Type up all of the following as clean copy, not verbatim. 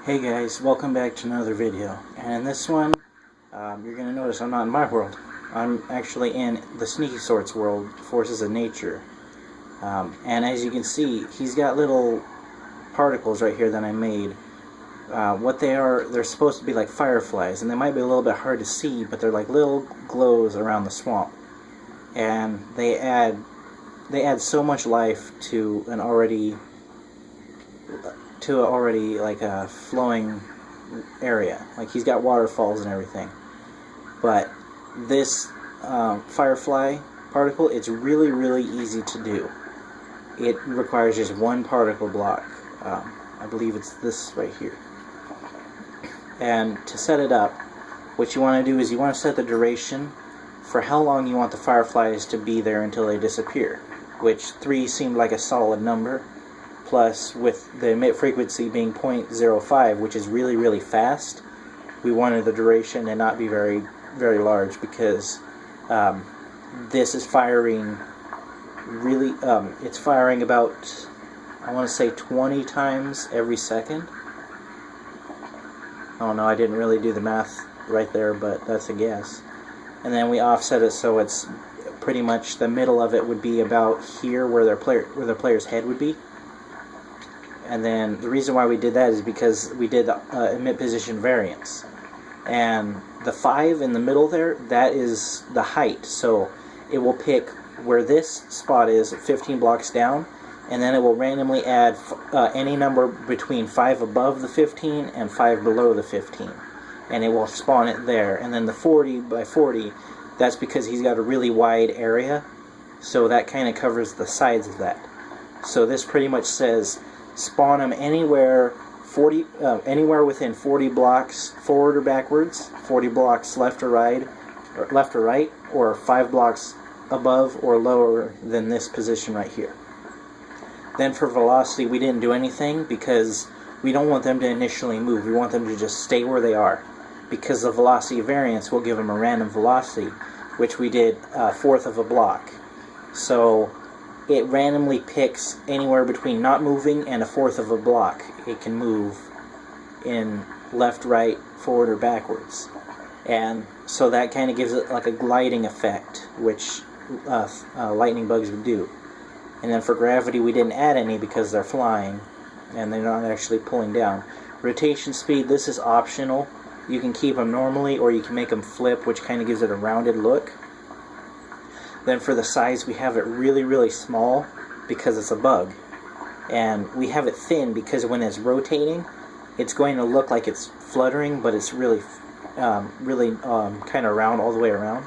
Hey guys, welcome back to another video. And in this one, you're going to notice I'm not in my world. I'm actually in the Sneaky Sorts world, Forces of Nature. And as you can see, he's got little particles right here that I made. What they are, they're supposed to be like fireflies, and they might be a little bit hard to see, but they're like little glows around the swamp. And they add so much life to an already like a flowing area. Like he's got waterfalls and everything. But this firefly particle, it's really easy to do. It requires just one particle block. I believe it's this right here. And to set it up, what you want to do is you want to set the duration for how long you want the fireflies to be there until they disappear, which 3 seemed like a solid number. Plus, with the emit frequency being 0.05, which is really fast, we wanted the duration to not be very large, because this is firing really, it's firing about, I want to say 20 times every second. Oh no, I didn't really do the math right there, but that's a guess. And then we offset it so it's pretty much the middle of it would be about here where their player's head would be. And then the reason why we did that is because we did the emit position variance. And the 5 in the middle there, that is the height. So it will pick where this spot is 15 blocks down, and then it will randomly add any number between 5 above the 15 and 5 below the 15. And it will spawn it there. And then the 40 by 40, that's because he's got a really wide area. So that kind of covers the sides of that. So this pretty much says spawn them anywhere within 40 blocks forward or backwards, 40 blocks left or right, or 5 blocks above or lower than this position right here. Then for velocity, we didn't do anything because we don't want them to initially move. We want them to just stay where they are, because the velocity variance will give them a random velocity, which we did 1/4 of a block. So it randomly picks anywhere between not moving and 1/4 of a block. It can move in left, right, forward, or backwards. And so that kind of gives it like a gliding effect, which lightning bugs would do. And then for gravity, we didn't add any because they're flying and they're not actually pulling down. Rotation speed, this is optional. You can keep them normally, or you can make them flip, which kind of gives it a rounded look. Then for the size, we have it really small because it's a bug. And we have it thin because when it's rotating, it's going to look like it's fluttering, but it's really kind of round all the way around.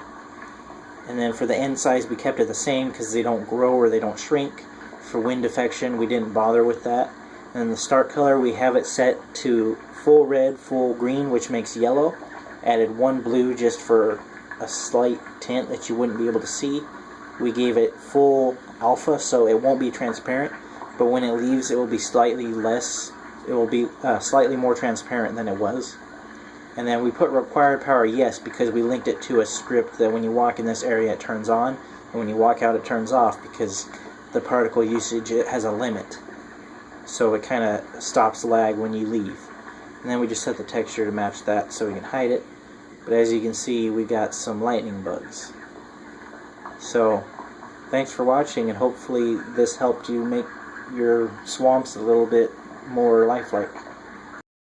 And then for the end size, we kept it the same because they don't grow or they don't shrink. For wind defection, we didn't bother with that. And then the start color, we have it set to full red, full green, which makes yellow. Added 1 blue just for a slight tint that you wouldn't be able to see. We gave it full alpha, so it won't be transparent, but when it leaves, it will be slightly less. It will be slightly more transparent than it was. And then we put required power yes, because we linked it to a script that when you walk in this area it turns on, and when you walk out it turns off, because the particle usage, it has a limit. So it kind of stops lag when you leave. And then we just set the texture to match that so we can hide it. But as you can see, we got some lightning bugs. So, thanks for watching, and hopefully this helped you make your swamps a little bit more lifelike.